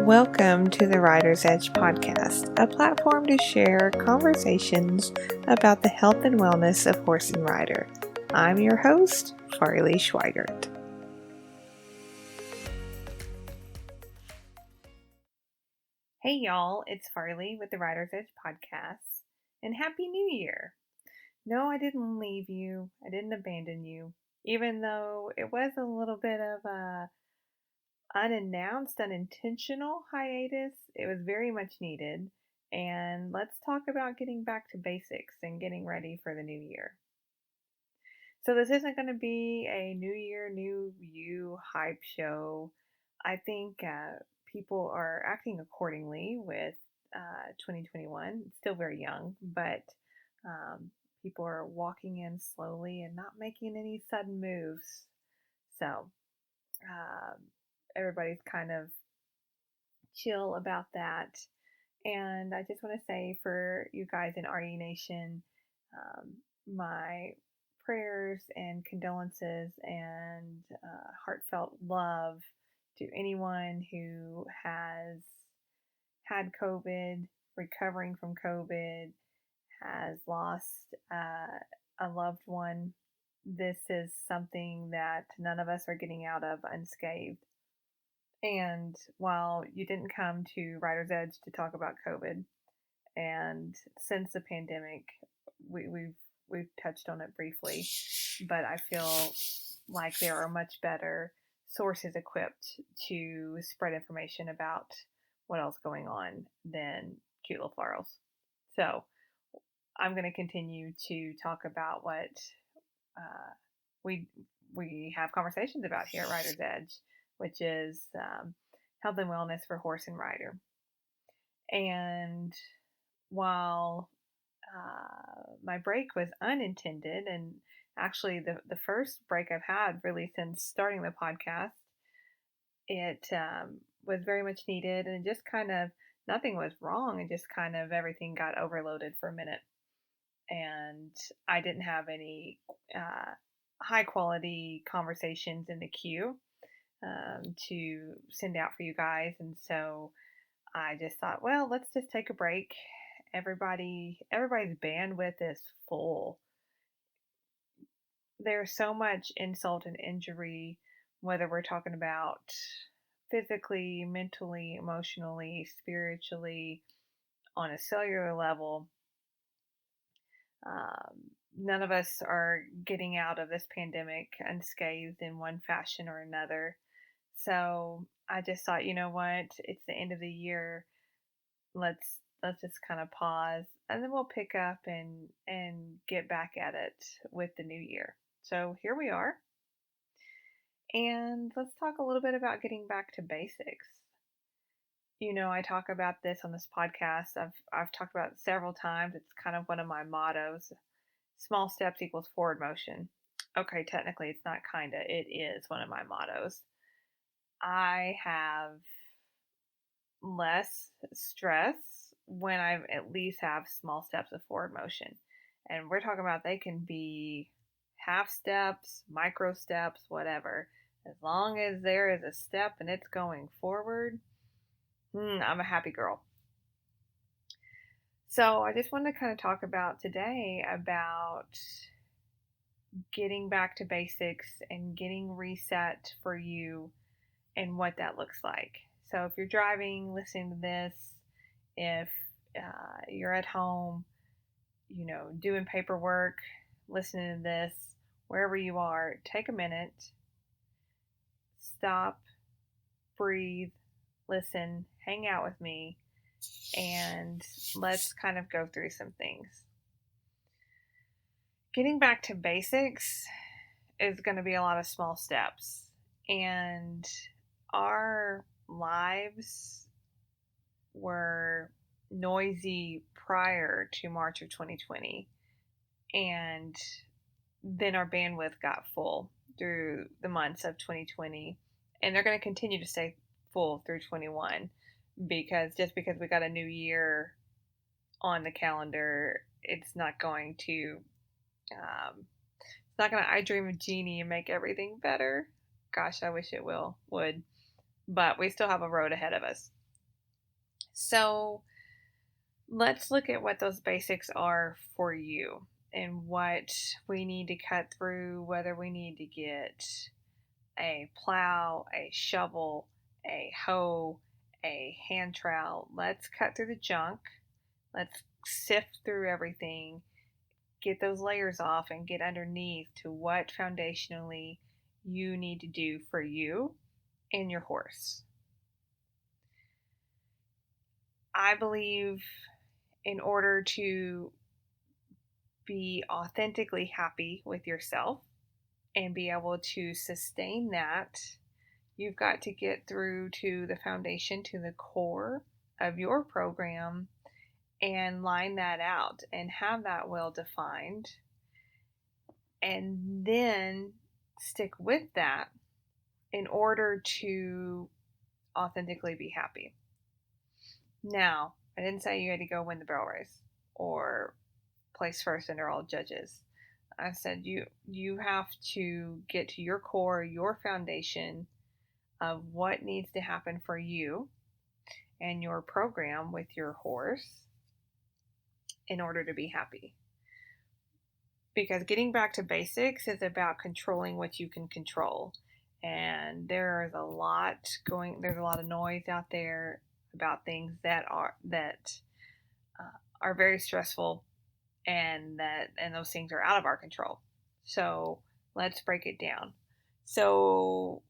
Welcome to the Rider's Edge podcast, a platform to share conversations about the health and wellness of horse and rider. I'm your host, Farley Schweigert. Hey y'all, it's Farley with the Rider's Edge podcast, and Happy New Year! No, I didn't leave you. I didn't abandon you, even though it was a little bit of a unannounced, unintentional hiatus. It was very much needed. And let's talk about getting back to basics and getting ready for the new year. So, this isn't going to be a new year, new you hype show. I think people are acting accordingly with 2021. It's still very young, but um, people are walking in slowly and not making any sudden moves. So, um, everybody's kind of chill about that. And I just want to say for you guys in RE Nation, my prayers and condolences and heartfelt love to anyone who has had COVID, recovering from COVID, has lost a loved one. This is something that none of us are getting out of unscathed. And while you didn't come to Writer's Edge to talk about COVID, and since the pandemic, we've touched on it briefly, but I feel like there are much better sources equipped to spread information about what else going on than cute little Farls. So I'm going to continue to talk about what we have conversations about here at Writer's Edge, which is health and wellness for horse and rider. And while my break was unintended, and actually the first break I've had really since starting the podcast, it was very much needed, and just kind of nothing was wrong, and just kind of everything got overloaded for a minute. And I didn't have any high quality conversations in the queue to send out for you guys. And so I just thought, well, let's just take a break. Everybody's bandwidth is full. There's so much insult and injury, whether we're talking about physically, mentally, emotionally, spiritually, on a cellular level. None of us are getting out of this pandemic unscathed in one fashion or another. So I just thought, you know what? It's the end of the year. Let's just kind of pause, and then we'll pick up and get back at it with the new year. So here we are. And let's talk a little bit about getting back to basics. You know, I talk about this on this podcast. I've talked about it several times. It's kind of one of my mottos. Small steps equals forward motion. Okay, technically it's not kinda. It is one of my mottos. I have less stress when I at least have small steps of forward motion. And we're talking about they can be half steps, micro steps, whatever. As long as there is a step and it's going forward, I'm a happy girl. So I just wanted to kind of talk about today about getting back to basics and getting reset for you and what that looks like. So if you're driving, listening to this, if you're at home, you know, doing paperwork, listening to this, wherever you are, take a minute, stop, breathe, listen, hang out with me, and let's kind of go through some things. Getting back to basics is going to be a lot of small steps, and our lives were noisy prior to March of 2020, and then our bandwidth got full through the months of 2020, and they're going to continue to stay full through 21, because just because we got a new year on the calendar, it's not going to I dream of genie and make everything better. Gosh, I wish it would. But we still have a road ahead of us. So let's look at what those basics are for you and what we need to cut through, whether we need to get a plow, a shovel, a hoe, a hand trowel. Let's cut through the junk. Let's sift through everything, get those layers off, and get underneath to what foundationally you need to do for you and your horse. I believe in order to be authentically happy with yourself and be able to sustain that, you've got to get through to the foundation, to the core of your program, and line that out and have that well defined, and then stick with that in order to authentically be happy. Now, I didn't say you had to go win the barrel race or place first under all judges. I said you have to get to your core, your foundation of what needs to happen for you and your program with your horse in order to be happy. Because getting back to basics is about controlling what you can control. And there's a lot of noise out there about things that are very stressful, and those things are out of our control. So let's break it down. So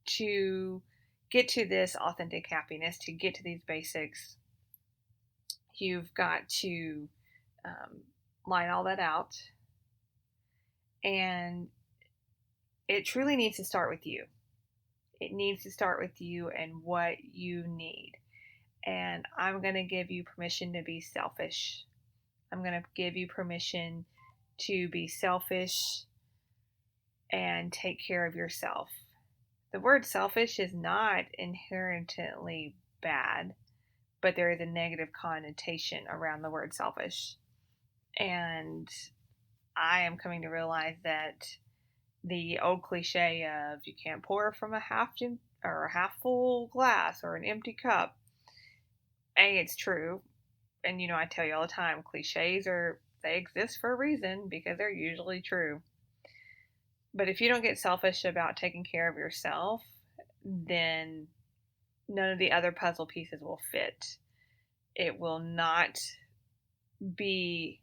to get to this authentic happiness, to get to these basics, you've got to line all that out, and it truly needs to start with you. It needs to start with you and what you need. And I'm going to give you permission to be selfish. I'm going to give you permission to be selfish and take care of yourself. The word selfish is not inherently bad, but there is a negative connotation around the word selfish. And I am coming to realize that the old cliche of you can't pour from a half full glass or an empty cup. It's true. And I tell you all the time, cliches they exist for a reason because they're usually true. But if you don't get selfish about taking care of yourself, then none of the other puzzle pieces will fit. It will not be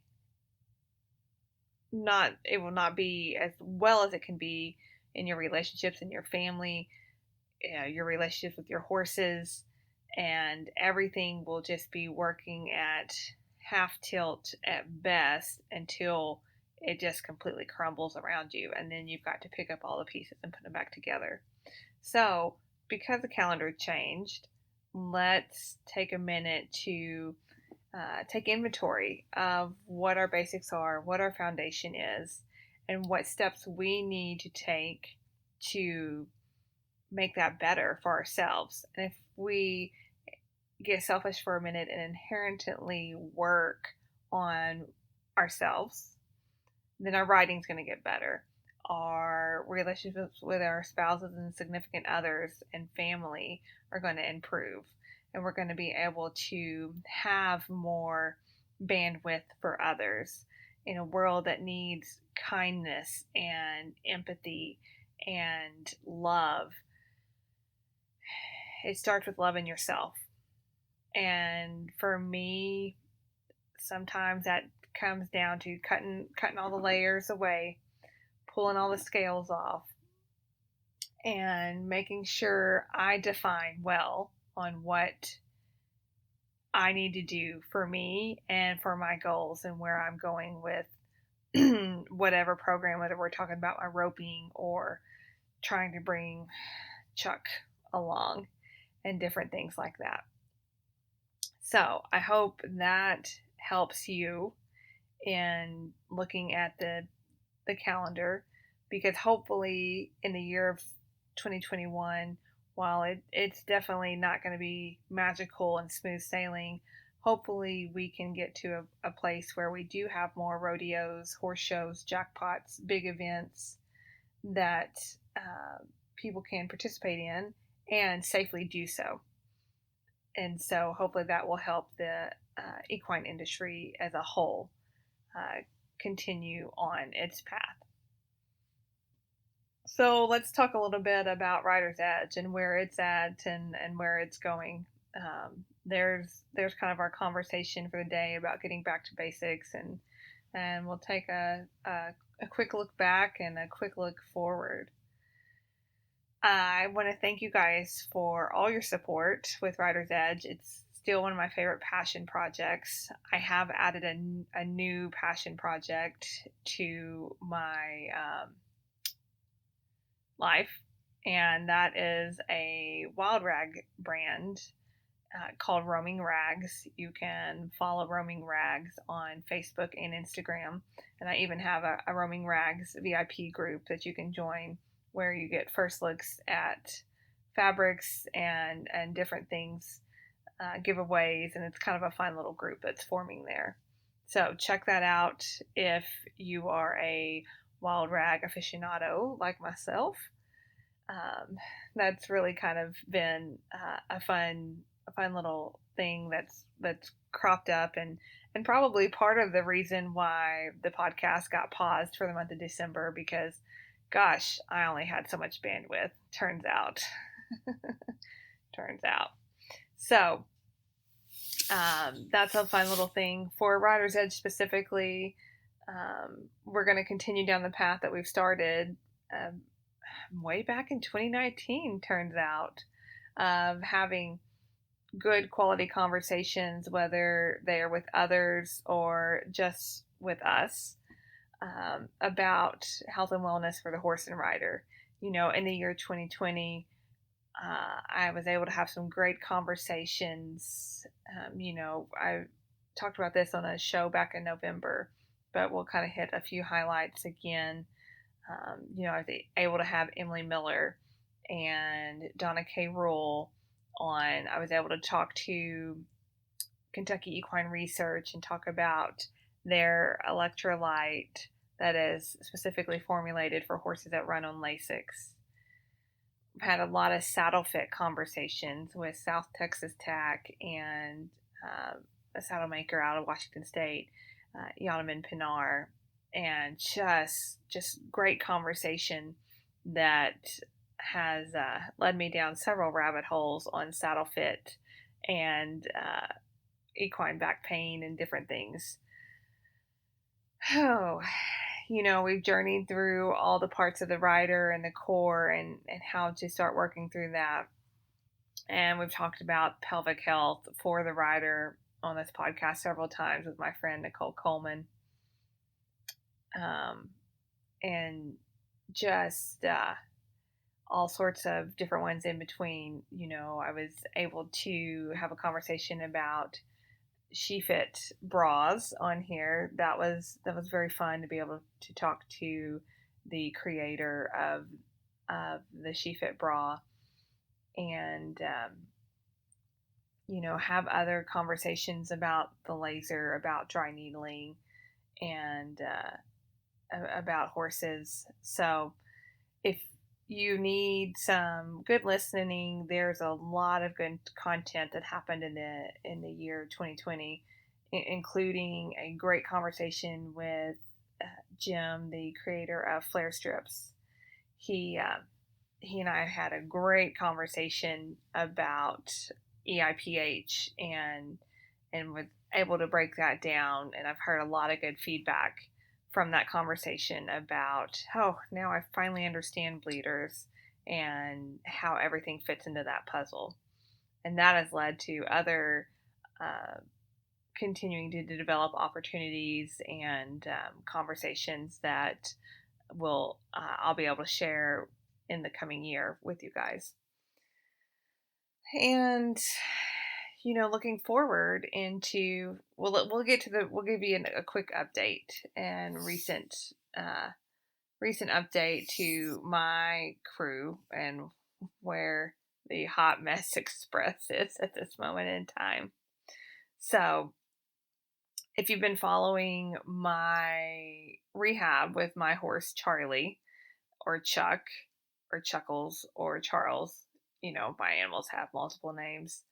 as well as it can be in your relationships, in your family, your relationships with your horses, and everything will just be working at half tilt at best until it just completely crumbles around you, and then you've got to pick up all the pieces and put them back together. So, because the calendar changed, let's take a minute to take inventory of what our basics are, what our foundation is, and what steps we need to take to make that better for ourselves. And if we get selfish for a minute and inherently work on ourselves, then our writing's going to get better. Our relationships with our spouses and significant others and family are going to improve. And we're going to be able to have more bandwidth for others in a world that needs kindness and empathy and love. It starts with loving yourself. And for me, sometimes that comes down to cutting all the layers away, pulling all the scales off, and making sure I define well on what I need to do for me and for my goals and where I'm going with whatever program, whether we're talking about my roping or trying to bring Chuck along and different things like that. So I hope that helps you in looking at the calendar, because hopefully in the year of 2021, while it's definitely not going to be magical and smooth sailing, hopefully we can get to a place where we do have more rodeos, horse shows, jackpots, big events that people can participate in and safely do so. And so hopefully that will help the equine industry as a whole continue on its path. So let's talk a little bit about Rider's Edge and where it's at and where it's going. There's kind of our conversation for the day about getting back to basics, and we'll take a quick look back and a quick look forward. I want to thank you guys for all your support with Rider's Edge. It's still one of my favorite passion projects. I have added a new passion project to my life, and that is a wild rag brand called Roaming Rags. You can follow Roaming Rags on Facebook and Instagram, and I even have a Roaming Rags VIP group that you can join where you get first looks at fabrics and different things, giveaways, and it's kind of a fun little group that's forming there. So check that out if you are a wild rag aficionado like myself. That's really kind of been a fun little thing that's cropped up, and probably part of the reason why the podcast got paused for the month of December, because gosh, I only had so much bandwidth, turns out. So that's a fun little thing for Rider's Edge specifically. We're going to continue down the path that we've started way back in 2019, turns out, of having good quality conversations, whether they are with others or just with us, about health and wellness for the horse and rider. In the year 2020, I was able to have some great conversations. I talked about this on a show back in November, but we'll kind of hit a few highlights again. I was able to have Emily Miller and Donna K. Rule on. I was able to talk to Kentucky Equine Research and talk about their electrolyte that is specifically formulated for horses that run on Lasix. I've had a lot of saddle fit conversations with South Texas Tack and a saddle maker out of Washington State, Yanaman Pinar, and just great conversation that has led me down several rabbit holes on saddle fit and equine back pain and different things. Oh, we've journeyed through all the parts of the rider and the core and how to start working through that. And we've talked about pelvic health for the rider on this podcast several times with my friend Nicole Coleman. And just all sorts of different ones in between. I was able to have a conversation about SheFit bras on here. That was very fun to be able to talk to the creator of the SheFit bra, and have other conversations about the laser, about dry needling, and about horses. So if you need some good listening, there's a lot of good content that happened in the year 2020, including a great conversation with Jim, the creator of Flare Strips. He and I had a great conversation about EIPH and was able to break that down, and I've heard a lot of good feedback from that conversation about, now I finally understand bleeders and how everything fits into that puzzle. And that has led to other continuing to develop opportunities and conversations that I'll be able to share in the coming year with you guys. And looking forward into, we'll give you a quick update and recent update to my crew and where the Hot Mess Express is at this moment in time. So if you've been following my rehab with my horse Charlie, or Chuck, or Chuckles, or Charles, my animals have multiple names.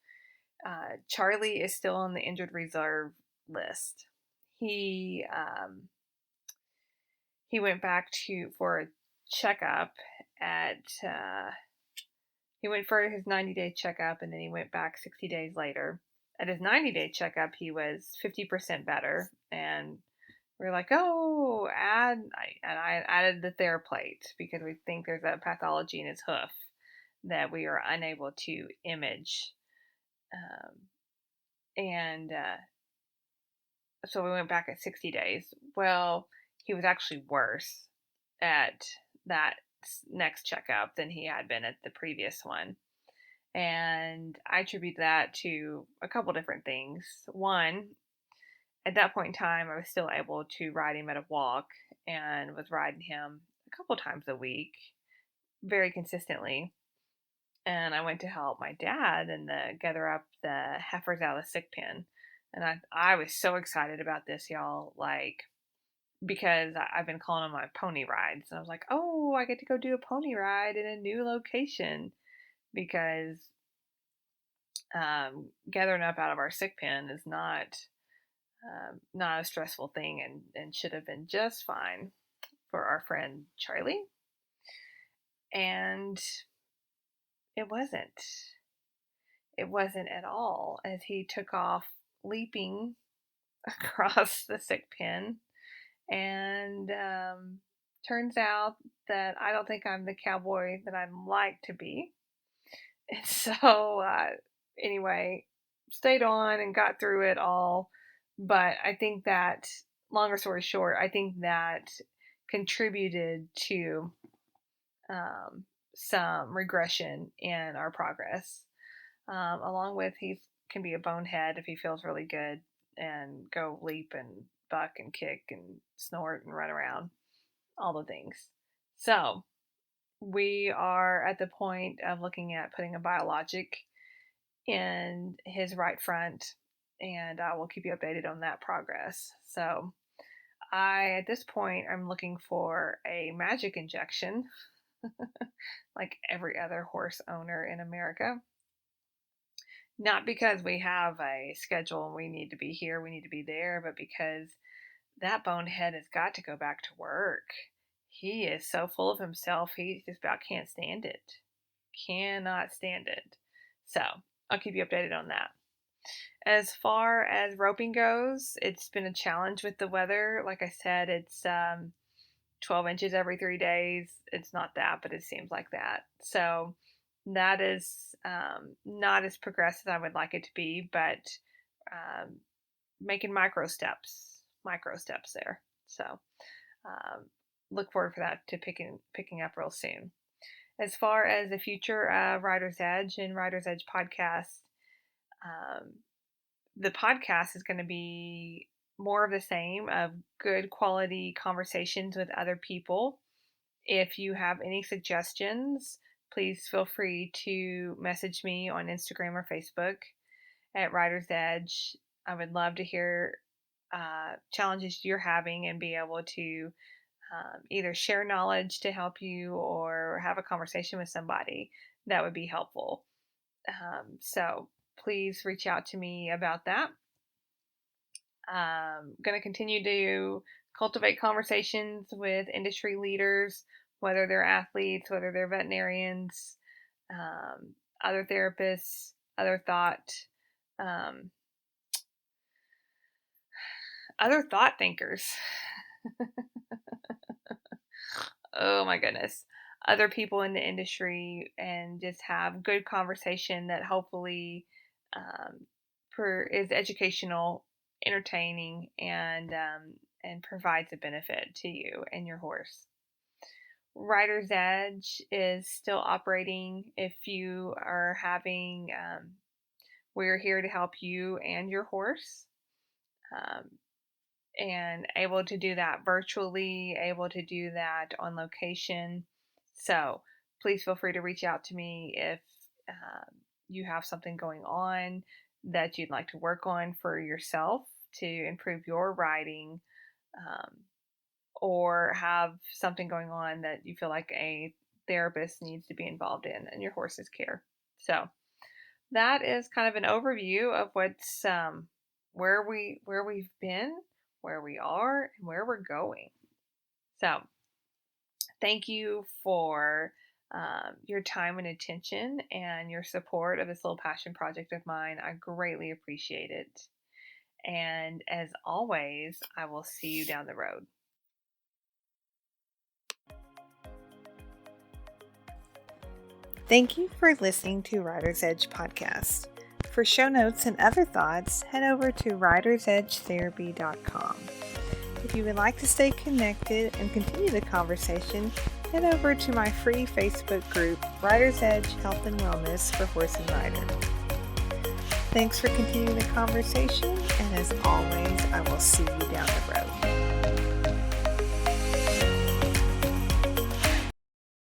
Charlie is still on the injured reserve list. He he went back for a checkup at he went for his 90-day checkup, and then he went back 60 days later. At his 90-day checkup, he was 50% better, and we are like, oh, I added the TheraPlate because we think there's a pathology in his hoof that we are unable to image. And so we went back at 60 days. Well, he was actually worse at that next checkup than he had been at the previous one. And I attribute that to a couple different things. One, at that point in time, I was still able to ride him at a walk and was riding him a couple times a week, very consistently. And I went to help my dad and gather up the heifers out of the sick pen. And I was so excited about this, y'all, like, because I've been calling them my pony rides. And I was like, oh, I get to go do a pony ride in a new location because gathering up out of our sick pen is not a stressful thing, and should have been just fine for our friend Charlie. And it wasn't. It wasn't at all, as he took off leaping across the sick pen. And turns out that I don't think I'm the cowboy that I'd like to be. And so, anyway, stayed on and got through it all. But I think that, longer story short, I think that contributed to some regression in our progress. Along with, he can be a bonehead if he feels really good and go leap and buck and kick and snort and run around, all the things. So we are at the point of looking at putting a biologic in his right front, and I will keep you updated on that progress. So at this point, I'm looking for a magic injection, like every other horse owner in America. Not because we have a schedule and we need to be here, we need to be there, but because that bonehead has got to go back to work. He is so full of himself, he just about can't stand it. Cannot stand it. So I'll keep you updated on that. As far as roping goes, it's been a challenge with the weather. Like I said, it's 12 inches every 3 days. It's not that, but it seems like that. So that is not as progressive as I would like it to be, but making micro steps there. So look forward for that to picking up real soon. As far as the future of Writer's Edge and Writer's Edge podcast, the podcast is going to be more of the same, of good quality conversations with other people. If you have any suggestions, please feel free to message me on Instagram or Facebook at Writer's Edge. I would love to hear challenges you're having and be able to either share knowledge to help you or have a conversation with somebody that would be helpful. So please reach out to me about that. I'm going to continue to cultivate conversations with industry leaders, whether they're athletes, whether they're veterinarians, other therapists, other thought thinkers. Oh my goodness. Other people in the industry, and just have good conversation that hopefully is educational, entertaining, and provides a benefit to you and your horse. Writer's Edge is still operating. If you are having, we're here to help you and your horse, and able to do that virtually, able to do that on location. So please feel free to reach out to me if you have something going on that you'd like to work on for yourself to improve your riding, or have something going on that you feel like a therapist needs to be involved in your horse's care. So that is kind of an overview of what's where we've been, where we are, and where we're going. So, thank you for your time and attention and your support of this little passion project of mine. I greatly appreciate it. And as always, I will see you down the road. Thank you for listening to Writer's Edge Podcast. For show notes and other thoughts, head over to writersedgetherapy.com. If you would like to stay connected and continue the conversation, head over to my free Facebook group, Writer's Edge Health and Wellness for Horse and Rider. Thanks for continuing the conversation, and as always, I will see you down the road.